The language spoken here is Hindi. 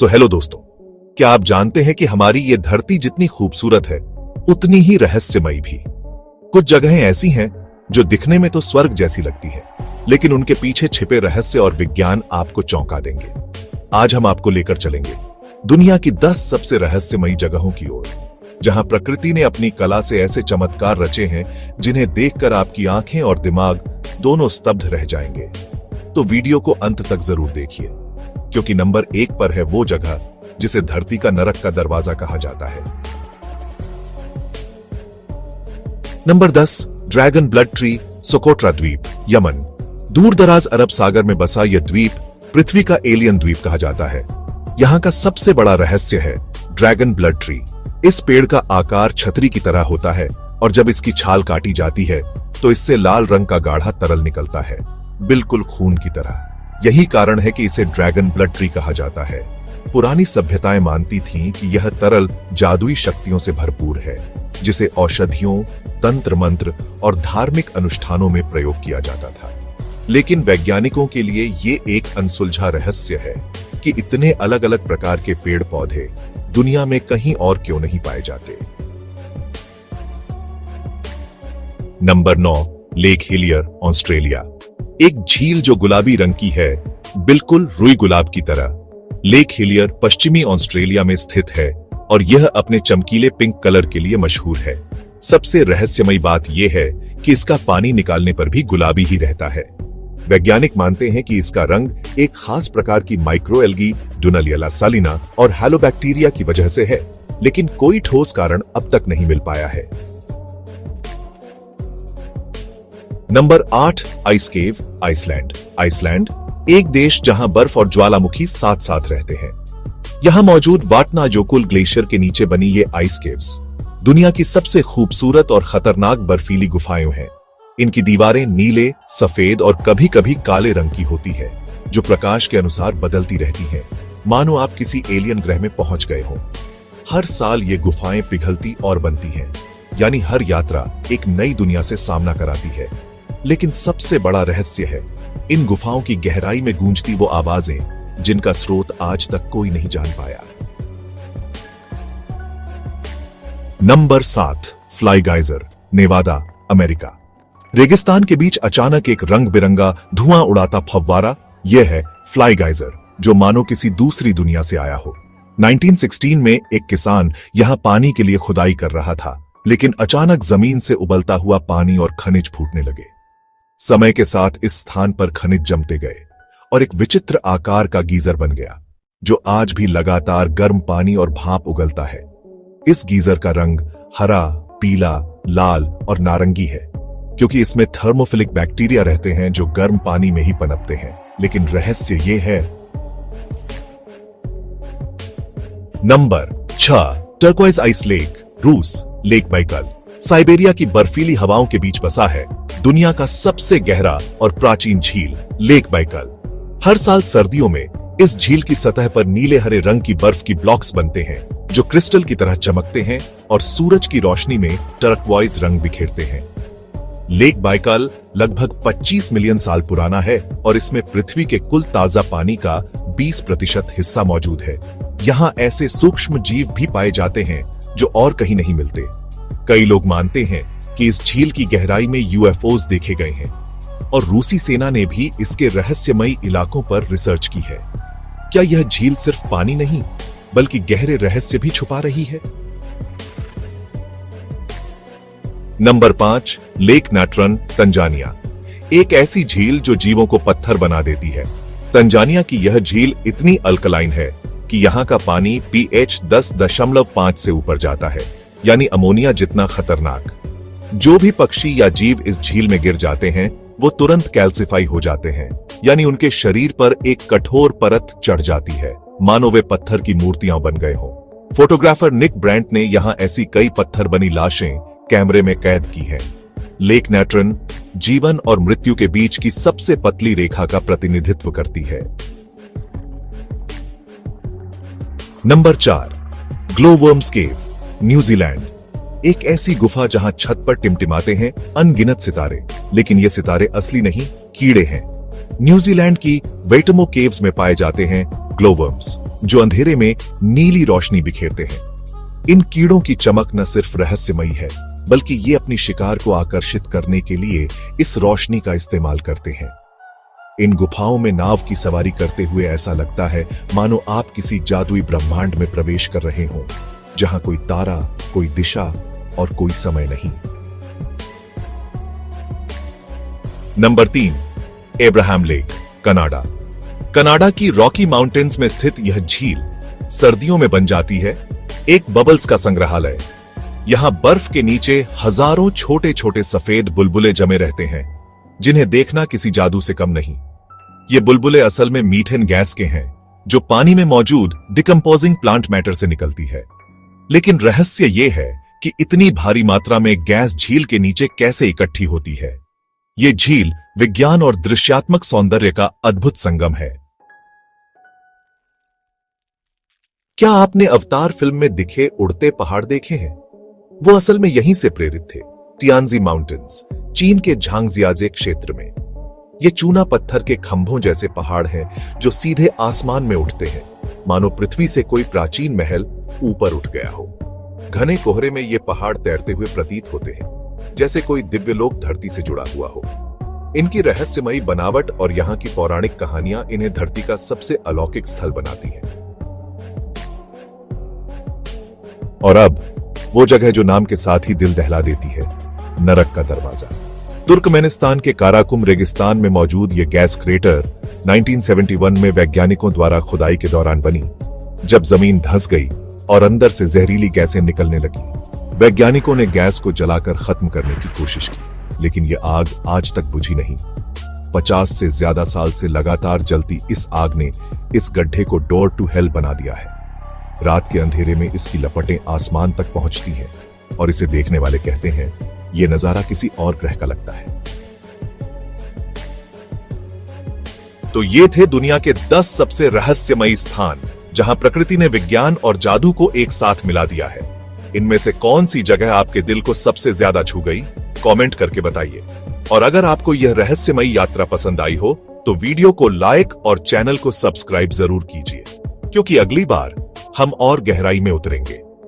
हेलो दोस्तों, क्या आप जानते हैं कि हमारी ये धरती जितनी खूबसूरत है उतनी ही रहस्यमयी भी। कुछ जगहें ऐसी हैं जो दिखने में तो स्वर्ग जैसी लगती है, लेकिन उनके पीछे छिपे रहस्य और विज्ञान आपको चौंका देंगे। आज हम आपको लेकर चलेंगे दुनिया की 10 सबसे रहस्यमयी जगहों की ओर, जहां प्रकृति ने अपनी कला से ऐसे चमत्कार रचे हैं जिन्हें देखकर आपकी आंखें और दिमाग दोनों स्तब्ध रह जाएंगे। तो वीडियो को अंत तक जरूर देखिए, क्योंकि नंबर 1 पर है वो जगह जिसे धरती का नरक का दरवाजा कहा जाता है। Number 10, dragon blood tree, Socotra द्वीप, यमन। दूर दराज अरब सागर में बसा यह द्वीप पृथ्वी का एलियन द्वीप कहा जाता है। यहां का सबसे बड़ा रहस्य है ड्रैगन ब्लड ट्री। इस पेड़ का आकार छतरी की तरह होता है और जब इसकी छाल काटी जाती है तो इससे लाल रंग का गाढ़ा तरल निकलता है, बिल्कुल खून की तरह। यही कारण है कि इसे ड्रैगन ब्लड ट्री कहा जाता है। पुरानी सभ्यताएं मानती थीं कि यह तरल जादुई शक्तियों से भरपूर है, जिसे औषधियों, तंत्र मंत्र और धार्मिक अनुष्ठानों में प्रयोग किया जाता था। लेकिन वैज्ञानिकों के लिए ये एक अनसुलझा रहस्य है कि इतने अलग अलग प्रकार के पेड़ पौधे दुनिया में कहीं और क्यों नहीं पाए जाते। Number 9, lake Hillier, Australia. एक झील जो गुलाबी रंग की है, बिल्कुल रुई गुलाब की तरह। लेक हिलियर पश्चिमी ऑस्ट्रेलिया में स्थित है और यह अपने चमकीले पिंक कलर के लिए मशहूर है। सबसे रहस्यमयी बात यह है कि इसका पानी निकालने पर भी गुलाबी ही रहता है। वैज्ञानिक मानते हैं कि इसका रंग एक खास प्रकार की माइक्रोएल्गी, डुनालिएला सालिना और हेलोबैक्टीरिया की वजह से है, लेकिन कोई ठोस कारण अब तक नहीं मिल पाया है। नंबर 8, आइस केव, आइसलैंड। आइसलैंड एक देश जहां बर्फ और ज्वालामुखी साथ साथ रहते हैं। यहां मौजूद वाटनाजोकुल ग्लेशियर के नीचे बनी ये आइस केव्स दुनिया की सबसे खूबसूरत और खतरनाक बर्फीली गुफाएं हैं। इनकी दीवारें नीले, सफेद और कभी कभी काले रंग की होती है, जो प्रकाश के अनुसार बदलती रहती हैं, मानो आप किसी एलियन ग्रह में पहुंच गए हो। हर साल ये गुफाएं पिघलती और बनती हैं, यानी हर यात्रा एक नई दुनिया से सामना कराती है। लेकिन सबसे बड़ा रहस्य है इन गुफाओं की गहराई में गूंजती वो आवाजें जिनका स्रोत आज तक कोई नहीं जान पाया। Number 7, fly geyser, Nevada, America. रेगिस्तान के बीच अचानक एक रंग बिरंगा धुआं उड़ाता फव्वारा, यह है फ्लाई गाइजर, जो मानो किसी दूसरी दुनिया से आया हो। 1916 में एक किसान यहां पानी के लिए खुदाई कर रहा था, लेकिन अचानक जमीन से उबलता हुआ पानी और खनिज फूटने लगे। समय के साथ इस स्थान पर खनिज जमते गए और एक विचित्र आकार का गीजर बन गया, जो आज भी लगातार गर्म पानी और भाप उगलता है। इस गीजर का रंग हरा, पीला, लाल और नारंगी है, क्योंकि इसमें थर्मोफिलिक बैक्टीरिया रहते हैं जो गर्म पानी में ही पनपते हैं। लेकिन रहस्य ये है। नंबर 6, टर्क्वाइज आइस लेक, रूस, लेक बाइकल। साइबेरिया की बर्फीली हवाओं के बीच बसा है दुनिया का सबसे गहरा और प्राचीन झील, लेक बाइकल। हर साल सर्दियों में इस झील की सतह पर नीले हरे रंग की बर्फ की ब्लॉक्स बनते हैं, जो क्रिस्टल की तरह चमकते हैं और सूरज की रोशनी में टर्क्वाइज रंग बिखेरते हैं। लेक बाइकल लगभग 25 मिलियन साल पुराना है और इसमें पृथ्वी के कुल ताजा पानी का 20% हिस्सा मौजूद है। यहाँ ऐसे सूक्ष्म जीव भी पाए जाते हैं जो और कहीं नहीं मिलते। कई लोग मानते हैं कि इस झील की गहराई में यूएफओज देखे गए हैं और रूसी सेना ने भी इसके रहस्यमयी इलाकों पर रिसर्च की है। क्या यह झील सिर्फ पानी नहीं, बल्कि गहरे रहस्य भी छुपा रही है? Number 5, lake Natron, Tanzania. एक ऐसी झील जो जीवों को पत्थर बना देती है। तंजानिया की यह झील इतनी अल्कलाइन है कि यहाँ का पानी pH 10.5 से ऊपर जाता है, यानी अमोनिया जितना खतरनाक। जो भी पक्षी या जीव इस झील में गिर जाते हैं वो तुरंत कैल्सिफाई हो जाते हैं, यानी उनके शरीर पर एक कठोर परत चढ़ जाती है, मानो वे पत्थर की मूर्तियां बन गए हों। फोटोग्राफर निक ब्रांट ने यहां ऐसी कई पत्थर बनी लाशें कैमरे में कैद की हैं। लेक नाट्रन जीवन और मृत्यु के बीच की सबसे पतली रेखा का प्रतिनिधित्व करती है। नंबर 4, ग्लोवर्म्स केव, न्यूजीलैंड। एक ऐसी गुफा जहां छत पर टिमटिमाते हैं अनगिनत सितारे, लेकिन ये सितारे असली नहीं, कीड़े हैं। न्यूजीलैंड की वेटमो केव्स में पाए जाते हैं ग्लोवर्म्स, जो अंधेरे में नीली रोशनी बिखेरते हैं। इन कीड़ों की चमक न सिर्फ रहस्यमयी है, बल्कि ये अपनी शिकार को आकर्षित करने के लिए इस रोशनी का इस्तेमाल करते हैं। इन गुफाओं में नाव की सवारी करते हुए ऐसा लगता है मानो आप किसी जादुई ब्रह्मांड में प्रवेश कर रहे हों, जहां कोई तारा, कोई दिशा और कोई समय नहीं। Number 3, Abraham lake, Canada. Canada की रॉकी माउंटेन्स में स्थित यह झील सर्दियों में बन जाती है एक बबल्स का संग्रहालय। यहां बर्फ के नीचे हजारों छोटे छोटे सफेद बुलबुले जमे रहते हैं, जिन्हें देखना किसी जादू से कम नहीं। ये बुलबुले असल में मीथेन गैस के हैं, जो पानी में मौजूद डिकम्पोजिंग प्लांट मैटर से निकलती है। लेकिन रहस्य यह है कि इतनी भारी मात्रा में गैस झील के नीचे कैसे इकट्ठी होती है। ये झील विज्ञान और दृश्यात्मक सौंदर्य का अद्भुत संगम है। क्या आपने अवतार फिल्म में दिखे उड़ते पहाड़ देखे हैं? वो असल में यहीं से प्रेरित थे। टियानजी माउंटेन्स, चीन के झांगजियाजे क्षेत्र में। ये चूना पत्थर के खंभों जैसे पहाड़ हैं जो सीधे आसमान में उठते हैं, मानो पृथ्वी से कोई प्राचीन महल ऊपर उठ गया हो। घने कोहरे में ये पहाड़ तैरते हुए प्रतीत होते हैं, जैसे कोई दिव्यलोक धरती से जुड़ा हुआ हो। इनकी रहस्यमयी बनावट और यहाँ की पौराणिक कहानियां इन्हें धरती का सबसे अलौकिक स्थल बनाती हैं। और अब वो जगह जो नाम के साथ ही दिल दहला देती है, नरक का दरवाजा। तुर्कमेनिस्तान के काराकुम रेगिस्तान में मौजूद ये गैस क्रेटर 1971 में वैज्ञानिकों द्वारा खुदाई के दौरान बनी, जब जमीन धंस गई और अंदर से जहरीली गैसें निकलने लगी। वैज्ञानिकों ने गैस को जलाकर खत्म करने की कोशिश की, लेकिन ये आग आज तक बुझी नहीं। 50 से ज्यादा साल से लगातार जलती इस आग ने इस गड्ढे को डोर टू हेल बना दिया है। रात के अंधेरे में इसकी लपटें आसमान तक पहुंचती हैं और इसे देखने वाले कहते हैं यह नजारा किसी और ग्रह का लगता है। तो ये थे दुनिया के 10 सबसे रहस्यमयी स्थान, जहां प्रकृति ने विज्ञान और जादू को एक साथ मिला दिया है। इनमें से कौन सी जगह आपके दिल को सबसे ज्यादा छू गई? कमेंट करके बताइए। और अगर आपको यह रहस्यमयी यात्रा पसंद आई हो तो वीडियो को लाइक और चैनल को सब्सक्राइब जरूर कीजिए, क्योंकि अगली बार हम और गहराई में उतरेंगे।